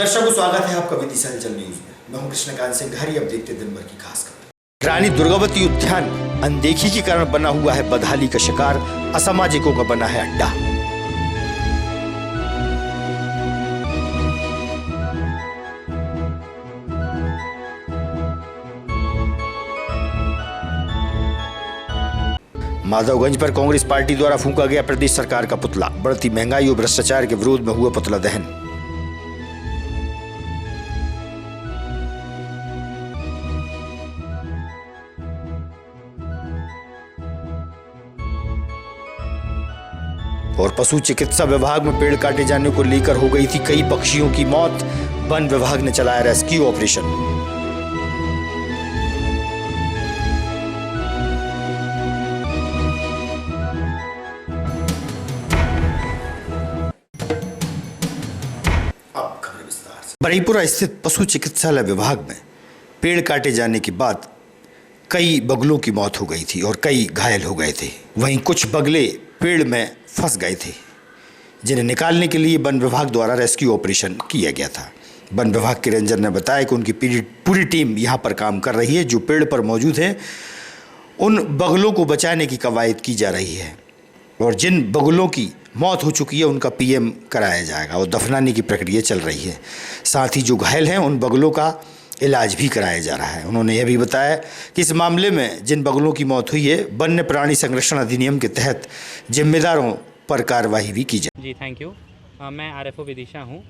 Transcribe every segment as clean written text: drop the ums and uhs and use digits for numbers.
दर्शकों, स्वागत है आपका विदिशा न्यूज में। मैं हूं कृष्णकांत सिंह। अब देखते दिन भर की खास खबर। रानी दुर्गावती उद्यान अनदेखी के कारण बना हुआ है बदहाली का शिकार, असामाजिकों का बना है अड्डा। माधवगंज पर कांग्रेस पार्टी द्वारा फूंका गया प्रदेश सरकार का पुतला। बढ़ती महंगाई और भ्रष्टाचार के विरोध में हुआ पुतला दहन। और पशु चिकित्सा विभाग में पेड़ काटे जाने को लेकर हो गई थी कई पक्षियों की मौत। वन विभाग ने चलाया रेस्क्यू ऑपरेशन। बरीपुरा स्थित पशु चिकित्सालय विभाग में पेड़ काटे जाने के बाद कई बगलों की मौत हो गई थी और कई घायल हो गए थे। वहीं कुछ बगले पेड़ में फंस गए थे, जिन्हें निकालने के लिए वन विभाग द्वारा रेस्क्यू ऑपरेशन किया गया था। वन विभाग के रेंजर ने बताया कि उनकी पूरी टीम यहां पर काम कर रही है। जो पेड़ पर मौजूद है उन बगलों को बचाने की कवायद की जा रही है और जिन बगुलों की मौत हो चुकी है उनका पीएम कराया जाएगा और दफनाने की प्रक्रिया चल रही है। साथ ही जो घायल हैं उन बगुलों का इलाज भी कराया जा रहा है। उन्होंने यह भी बताया कि इस मामले में जिन बगुलों की मौत हुई है, वन्य प्राणी संरक्षण अधिनियम के तहत जिम्मेदारों पर कार्रवाई भी की जाए। जी थैंक यू। मैं आरएफओ विदिशा हूँ।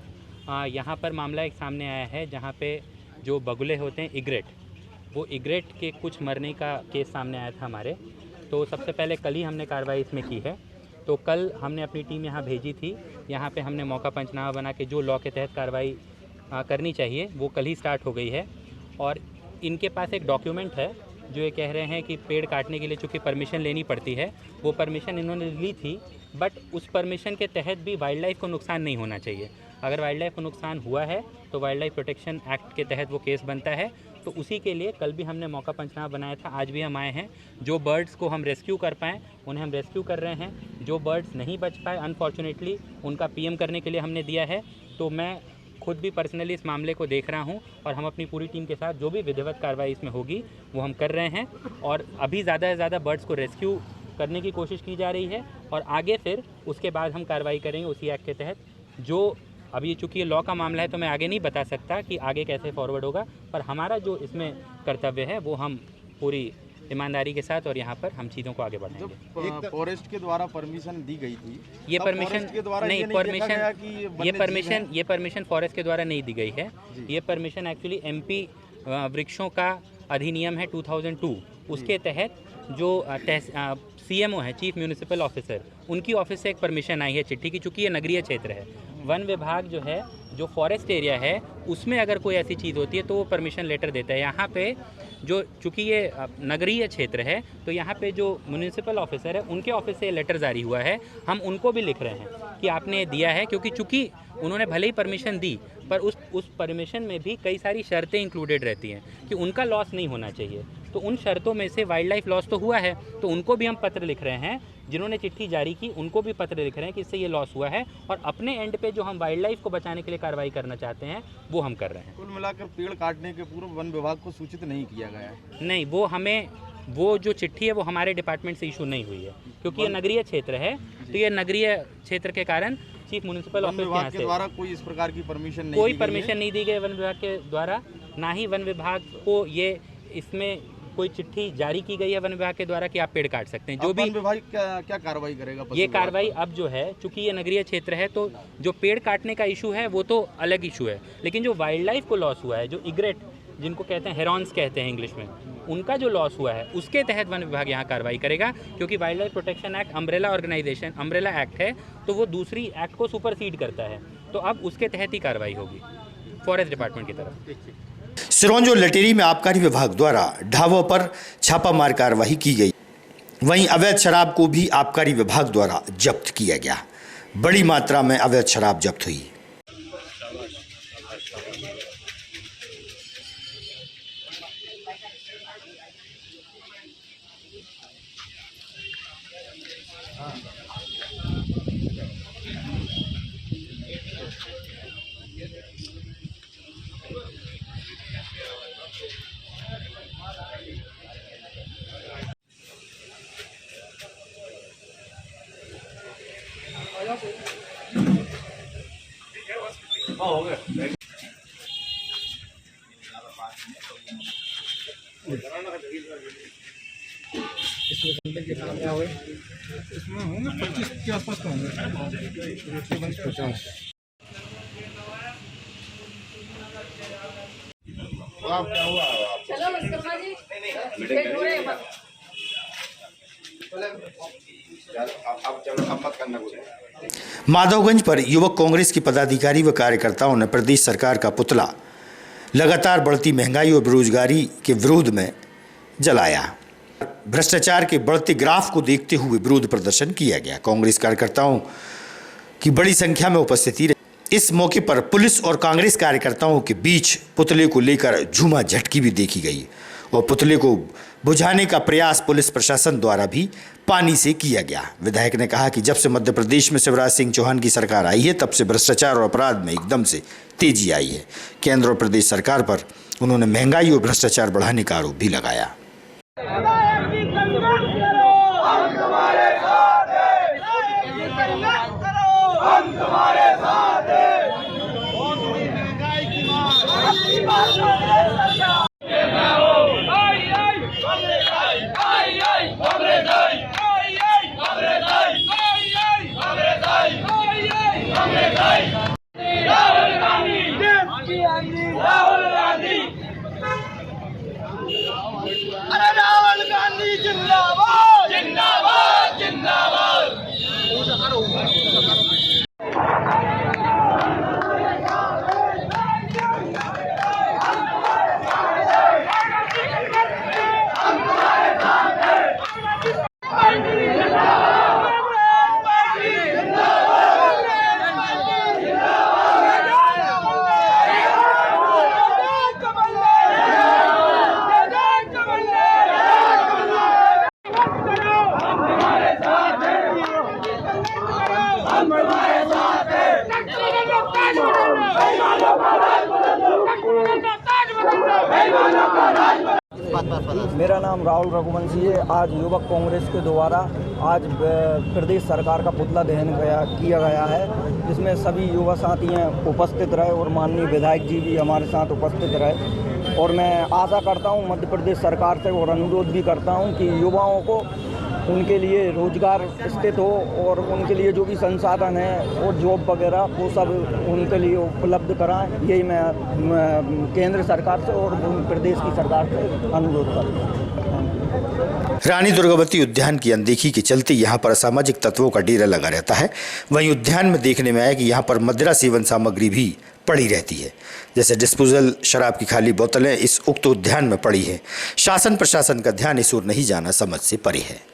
यहाँ पर मामला एक सामने आया है जहाँ पे जो बगुले होते हैं इग्रेट, वो इग्रेट के कुछ मरने का केस सामने आया था हमारे। तो सबसे पहले कल ही हमने कार्रवाई इसमें की है। तो कल हमने अपनी टीम यहाँ भेजी थी। यहाँ पे हमने मौका पंचनामा बना के जो लॉ के तहत कार्रवाई करनी चाहिए वो कल ही स्टार्ट हो गई है। और इनके पास एक डॉक्यूमेंट है जो ये कह रहे हैं कि पेड़ काटने के लिए चूँकि परमिशन लेनी पड़ती है, वो परमिशन इन्होंने ली थी, बट उस परमिशन के तहत भी वाइल्ड लाइफ को नुकसान नहीं होना चाहिए। अगर वाइल्ड लाइफ को नुकसान हुआ है तो वाइल्ड लाइफ प्रोटेक्शन एक्ट के तहत वो केस बनता है। तो उसी के लिए कल भी हमने मौका पंचनामा बनाया था, आज भी हम आए हैं। जो बर्ड्स को हम रेस्क्यू कर पाएँ उन्हें हम रेस्क्यू कर रहे हैं। जो बर्ड्स नहीं बच पाए अनफॉर्चुनेटली उनका पीएम करने के लिए हमने दिया है। तो मैं खुद भी पर्सनली इस मामले को देख रहा हूं और हम अपनी पूरी टीम के साथ जो भी विधिवत कार्रवाई इसमें होगी वो हम कर रहे हैं। और अभी ज़्यादा से ज़्यादा बर्ड्स को रेस्क्यू करने की कोशिश की जा रही है और आगे फिर उसके बाद हम कार्रवाई करेंगे उसी एक्ट के तहत। जो अभी चूँकि ये लॉ का मामला है तो मैं आगे नहीं बता सकता कि आगे कैसे फॉरवर्ड होगा, पर हमारा जो इसमें कर्तव्य है वो हम पूरी ईमानदारी के साथ और यहाँ पर हम चीज़ों को आगे बढ़ाएंगे। एक फॉरेस्ट के द्वारा परमिशन दी गई थी, ये परमिशन नहीं, ये परमिशन फॉरेस्ट के द्वारा नहीं दी गई है। ये परमिशन एक्चुअली एमपी वृक्षों का अधिनियम है 2002, उसके तहत जो सीएमओ है, चीफ म्यूनिसिपल ऑफिसर, उनकी ऑफिस से एक परमिशन आई है चिट्ठी की। चूँकि ये नगरीय क्षेत्र है, वन विभाग जो है जो फॉरेस्ट एरिया है उसमें अगर कोई ऐसी चीज़ होती है तो वो परमिशन लेटर देता है। यहाँ पे जो चूँकि ये नगरीय क्षेत्र है तो यहाँ पे जो म्यूनिसिपल ऑफिसर है उनके ऑफिस से लेटर जारी हुआ है। हम उनको भी लिख रहे हैं कि आपने दिया है, क्योंकि चूँकि उन्होंने भले ही परमिशन दी पर उस परमिशन में भी कई सारी शर्तें इंक्लूडेड रहती हैं कि उनका लॉस नहीं होना चाहिए। तो उन शर्तों में से वाइल्ड लाइफ लॉस तो हुआ है, तो उनको भी हम पत्र लिख रहे हैं। जिन्होंने चिट्ठी जारी की उनको भी पत्र लिख रहे हैं कि इससे ये लॉस हुआ है और अपने एंड पे जो हम वाइल्ड लाइफ को बचाने के लिए कार्रवाई करना चाहते हैं वो हम कर रहे हैं। कुल मिलाकर पेड़ काटने के पूर्व वन विभाग को सूचित नहीं किया गया है? नहीं, वो जो चिट्ठी है वो हमारे डिपार्टमेंट से इशू नहीं हुई है, क्योंकि ये नगरीय क्षेत्र है। तो ये नगरीय क्षेत्र के कारण चीफ म्यूनिसिपल ऑफिस के द्वारा कोई इस प्रकार की परमिशन नहीं, कोई परमिशन नहीं दी गई वन विभाग के द्वारा। ना ही वन विभाग को ये इसमें कोई चिट्ठी जारी की गई है वन विभाग के द्वारा कि आप पेड़ काट सकते हैं। जो भी वन विभाग क्या कार्रवाई करेगा? ये कार्रवाई अब जो है, चूंकि ये नगरीय क्षेत्र है तो जो पेड़ काटने का इशू है वो तो अलग इशू है, लेकिन जो वाइल्ड लाइफ को लॉस हुआ है, जो इग्रेट जिनको कहते हैं, हेरॉन्स कहते हैं इंग्लिश में, उनका जो लॉस हुआ है उसके तहत वन विभाग यहाँ कार्रवाई करेगा। क्योंकि wild life protection act umbrella act है, तो वो दूसरी एक्ट को सुपरसीड करता है। तो अब उसके तहत ही कार्रवाई होगी फॉरेस्ट डिपार्टमेंट की तरफ। सिरोंज और लटेरी में आबकारी विभाग द्वारा ढाबों पर छापामार कार्रवाई की गई। वहीं अवैध शराब को भी आबकारी विभाग द्वारा जब्त किया गया। बड़ी मात्रा में अवैध शराब जब्त हुई। इसमें होंगे 25 के आसपास तो होंगे। चलो मुस्तफा जी वेट हो रहे हैं बस। माधवगंज पर युवक कांग्रेस के पदाधिकारी व कार्यकर्ताओं ने प्रदेश सरकार का पुतला लगातार बढ़ती महंगाई और बेरोजगारी के विरोध में जलाया। भ्रष्टाचार के बढ़ते ग्राफ को देखते हुए विरोध प्रदर्शन किया गया। कांग्रेस कार्यकर्ताओं की बड़ी संख्या में उपस्थिति रही। इस मौके पर पुलिस और कांग्रेस कार्यकर्ताओं के बीच पुतले को लेकर झूमा झटकी भी देखी गई और पुतले को बुझाने का प्रयास पुलिस प्रशासन द्वारा भी पानी से किया गया। विधायक ने कहा कि जब से मध्य प्रदेश में शिवराज सिंह चौहान की सरकार आई है तब से भ्रष्टाचार और अपराध में एकदम से तेजी आई है। केंद्र और प्रदेश सरकार पर उन्होंने महंगाई और भ्रष्टाचार बढ़ाने का आरोप भी लगाया। अरे राहुल गांधी जिंदाबाद जिंदाबाद जिंदाबाद। मेरा नाम राहुल रघुवंशी है। आज युवक कांग्रेस के द्वारा आज प्रदेश सरकार का पुतला दहन किया गया है, जिसमें सभी युवा साथियाँ उपस्थित रहे और माननीय विधायक जी भी हमारे साथ उपस्थित रहे। और मैं आशा करता हूं मध्य प्रदेश सरकार से और अनुरोध भी करता हूं कि युवाओं को उनके लिए रोजगार स्थित हो और उनके लिए जो भी संसाधन है और जॉब वगैरह वो सब उनके लिए उपलब्ध कराएं। यही मैं केंद्र सरकार से और प्रदेश की सरकार से अनुरोध करता हूँ। रानी दुर्गावती उद्यान की अनदेखी के चलते यहाँ पर असामाजिक तत्वों का डेरा लगा रहता है। वहीं उद्यान में देखने में आया कि यहाँ पर मदिरा सेवन सामग्री भी पड़ी रहती है, जैसे डिस्पोजल शराब की खाली बोतलें इस उक्त उद्यान में पड़ी है। शासन प्रशासन का ध्यान इस ओर नहीं जाना समझ से परे है।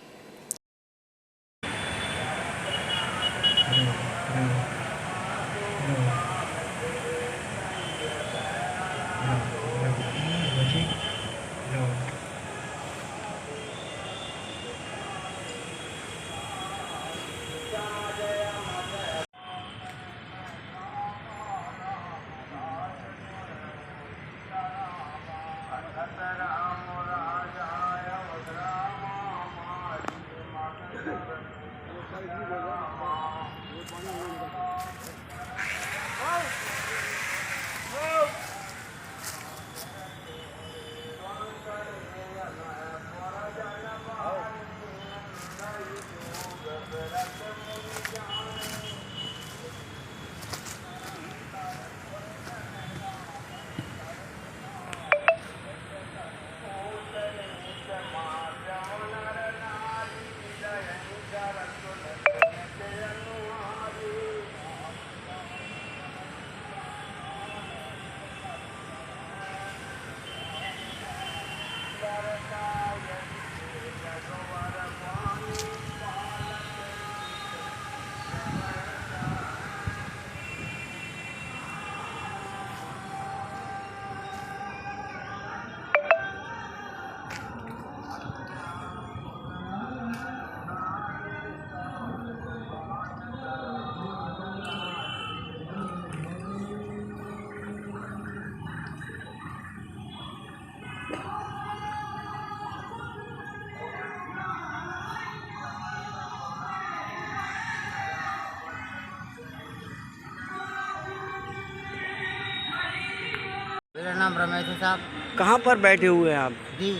नाम रमेश है साहब। कहाँ पर बैठे हुए हैं आप? जी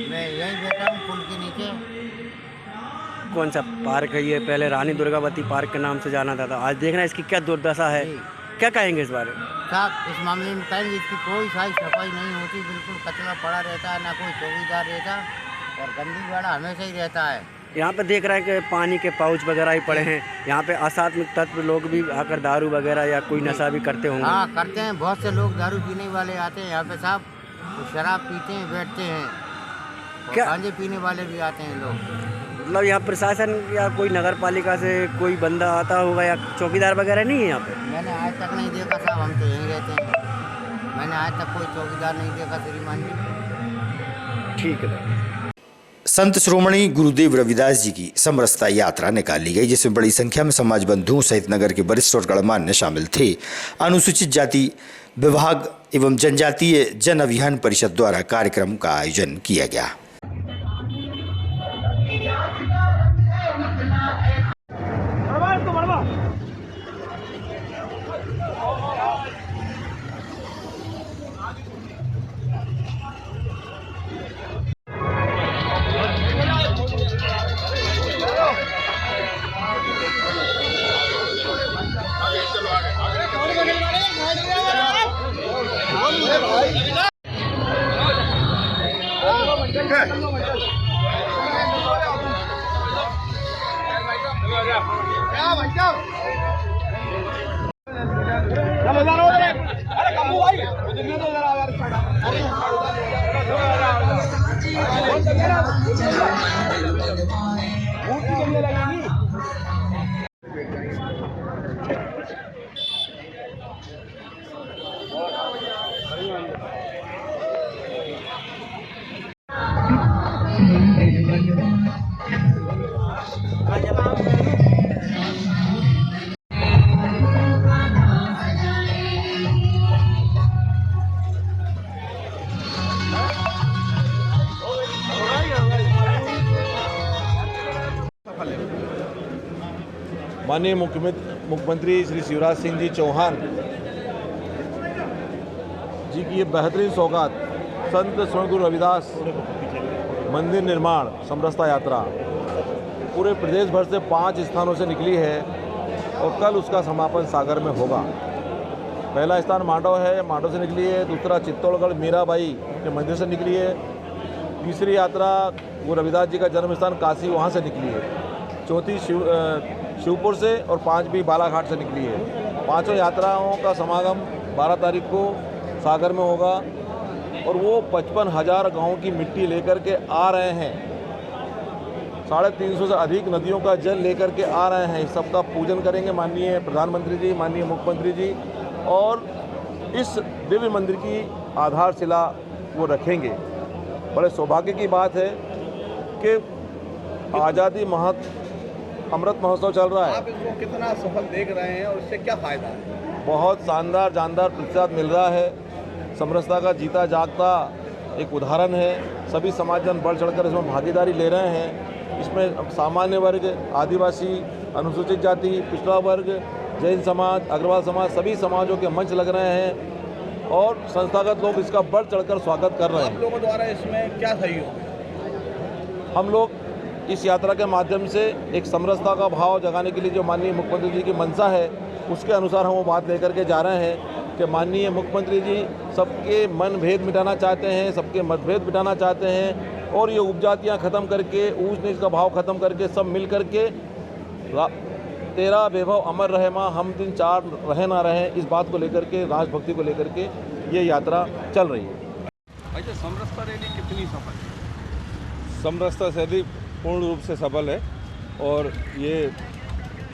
मैं यहीं बैठा हूँ पुल के नीचे। कौन सा पार्क है ये? पहले रानी दुर्गावती पार्क के नाम से जाना था, आज देख रहे हैं इसकी क्या दुर्दशा है। जी। क्या कहेंगे इस बारे में? साहब इस मामले में कहेंगे इसकी कोई साफ सफाई नहीं होती, बिल्कुल कचरा पड़ा रहता है, ना कोई चौकीदार रहता और गंदी गाड़ा हमेशा ही रहता है। यहाँ पे देख रहा है कि पानी के पाउच वगैरह ही पड़े हैं। यहाँ पे असात्विक तत्व लोग भी आकर दारू वगैरह या कोई नशा भी करते होंगे। हाँ करते हैं, बहुत से लोग दारू पीने वाले आते हैं यहाँ पे साहब, तो शराब पीते हैं, बैठते हैं और क्या? गांजे पीने वाले भी आते हैं लोग। मतलब यहाँ प्रशासन या कोई नगर पालिका से कोई बंदा आता होगा या चौकीदार वगैरह नहीं है यहाँ पे? मैंने आज तक नहीं देखा साहब, हम तो यहीं रहते हैं, मैंने आज तक कोई चौकीदार नहीं देखा श्रीमान जी। ठीक है भाई। संत श्रोमणी गुरुदेव रविदास जी की समरसता यात्रा निकाली गई, जिसमें बड़ी संख्या में समाज बंधुओं सहित नगर के वरिष्ठ और गणमान्य शामिल थे। अनुसूचित जाति विभाग एवं जनजातीय जन अभियान परिषद द्वारा कार्यक्रम का आयोजन किया गया। माननीय मुख्यमंत्री श्री शिवराज सिंह जी चौहान जी की ये बेहतरीन सौगात संत श्रोमणी गुरु रविदास मंदिर निर्माण समरसता यात्रा पूरे प्रदेश भर से 5 स्थानों से निकली है और कल उसका समापन सागर में होगा। पहला स्थान मांडव है, मांडव से निकली है। दूसरा चित्तौड़गढ़ मीराबाई के मंदिर से निकली है। तीसरी यात्रा वो रविदास जी का जन्म स्थान काशी, वहाँ से निकली है। चौथी शिवपुर से और 5वीं बालाघाट से निकली है। 5 यात्राओं का समागम 12 तारीख को सागर में होगा और वो 55,000 गाँव की मिट्टी लेकर के आ रहे हैं। 350 से अधिक नदियों का जल लेकर के आ रहे हैं। इस सबका पूजन करेंगे माननीय प्रधानमंत्री जी, माननीय मुख्यमंत्री जी, और इस दिव्य मंदिर की आधारशिला वो रखेंगे। बड़े सौभाग्य की बात है कि आज़ादी अमृत महोत्सव चल रहा है। आप इसको कितना सफल देख रहे हैं और इससे क्या फ़ायदा है? बहुत शानदार जानदार प्रतिशत मिल रहा है। समरसता का जीता जागता एक उदाहरण है। सभी समाजजन बढ़ चढ़कर इसमें भागीदारी ले रहे हैं। इसमें सामान्य वर्ग, आदिवासी, अनुसूचित जाति, पिछड़ा वर्ग, जैन समाज, अग्रवाल समाज, सभी समाजों के मंच लग रहे हैं और संस्थागत लोग इसका बढ़ चढ़कर स्वागत कर रहे हैं। आप लोगों द्वारा इसमें क्या सहयोग है? हम लोग इस यात्रा के माध्यम से एक समरसता का भाव जगाने के लिए जो माननीय मुख्यमंत्री जी की मंशा है, उसके अनुसार हम वो बात लेकर के जा रहे हैं कि माननीय मुख्यमंत्री जी सबके मन भेद मिटाना चाहते हैं, सबके मतभेद मिटाना चाहते हैं और ये उपजातियां ख़त्म करके, ऊंच नीच का भाव ख़त्म करके सब मिल करके तेरा वैभव अमर रहे माँ, हम दिन 4 रहे ना रहे, इस बात को लेकर के, राजभक्ति को लेकर के ये यात्रा चल रही है। अच्छा, समरसता रैली कितनी सफल है? समरसता रैली पूर्ण रूप से सफल है और ये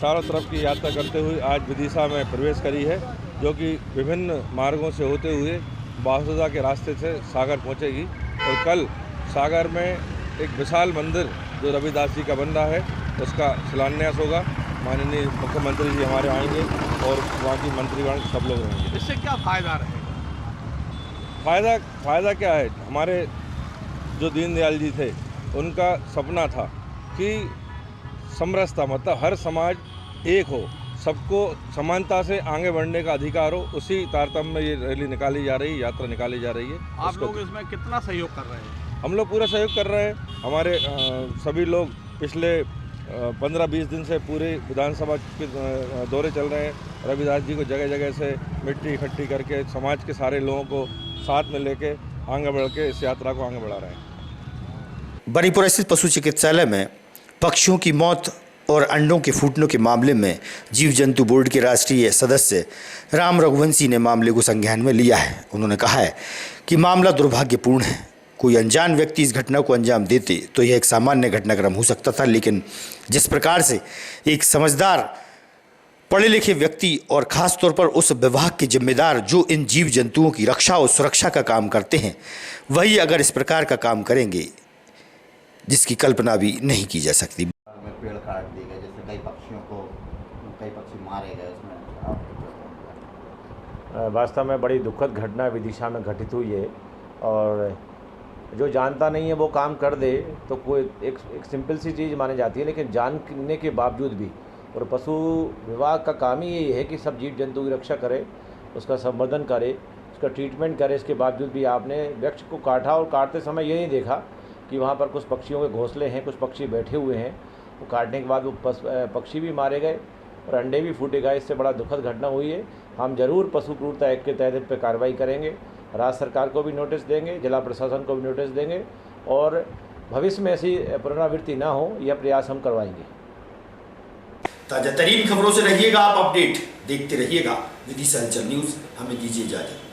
चारों तरफ की यात्रा करते हुए आज विदिशा में प्रवेश करी है, जो कि विभिन्न मार्गों से होते हुए बासुदा के रास्ते से सागर पहुंचेगी और कल सागर में एक विशाल मंदिर जो रविदास जी का बन रहा है उसका शिलान्यास होगा। माननीय मुख्यमंत्री जी हमारे आएंगे और वहाँ की मंत्रीगण सब लोग रहेंगे। इससे क्या फ़ायदा रहेगा? फ़ायदा क्या है? हमारे जो दीनदयाल जी थे उनका सपना था कि समरसता मतलब हर समाज एक हो, सबको समानता से आगे बढ़ने का अधिकार हो, उसी तारतम्य में ये रैली निकाली जा रही है, यात्रा निकाली जा रही है। आप लोग इसमें कितना सहयोग कर रहे हैं? हम लोग पूरा सहयोग कर रहे हैं। हमारे सभी लोग पिछले 15-20 दिन से पूरे विधानसभा के दौरे चल रहे हैं। रविदास जी को जगह जगह से मिट्टी इकट्ठी करके समाज के सारे लोगों को साथ में लेके आगे बढ़ के इस यात्रा को आगे बढ़ा रहे हैं। बरीपुरा स्थित पशु चिकित्सालय में पक्षियों की मौत और अंडों के फूटने के मामले में जीव जंतु बोर्ड के राष्ट्रीय सदस्य राम रघुवंशी ने मामले को संज्ञान में लिया है। उन्होंने कहा है कि मामला दुर्भाग्यपूर्ण है। कोई अनजान व्यक्ति इस घटना को अंजाम देते तो यह एक सामान्य घटनाक्रम हो सकता था, लेकिन जिस प्रकार से एक समझदार पढ़े लिखे व्यक्ति और ख़ास तौर पर उस विभाग के जिम्मेदार जो इन जीव जंतुओं की रक्षा और सुरक्षा का काम करते हैं, वही अगर इस प्रकार का काम करेंगे जिसकी कल्पना भी नहीं की जा सकती। पेड़ काट दिए गए, जैसे कई पक्षी मारे गए, उसमें वास्तव में बड़ी दुखद घटना विदिशा में घटित हुई है। और जो जानता नहीं है वो काम कर दे तो कोई एक सिंपल सी चीज़ मानी जाती है, लेकिन जानने के बावजूद भी, और पशु विभाग का काम ही यही है कि सब जीव जंतु की रक्षा करे, उसका संवर्धन करे, उसका ट्रीटमेंट करे। इसके बावजूद भी आपने वृक्ष को काटा और काटते समय ये नहीं देखा कि वहाँ पर कुछ पक्षियों के घोंसले हैं, कुछ पक्षी बैठे हुए हैं। वो काटने के बाद वो पक्षी भी मारे गए और अंडे भी फूटे गए। इससे बड़ा दुखद घटना हुई है। हम जरूर पशु क्रूरता एक्ट के तहत पर कार्रवाई करेंगे, राज्य सरकार को भी नोटिस देंगे, जिला प्रशासन को भी नोटिस देंगे, और भविष्य में ऐसी पुनरावृत्ति ना हो यह प्रयास हम करवाएंगे। ताजा तरीन खबरों से रहिएगा आप अपडेट, देखते रहिएगा विदिशा हलचल न्यूज़। हमें दीजिए इजाजत।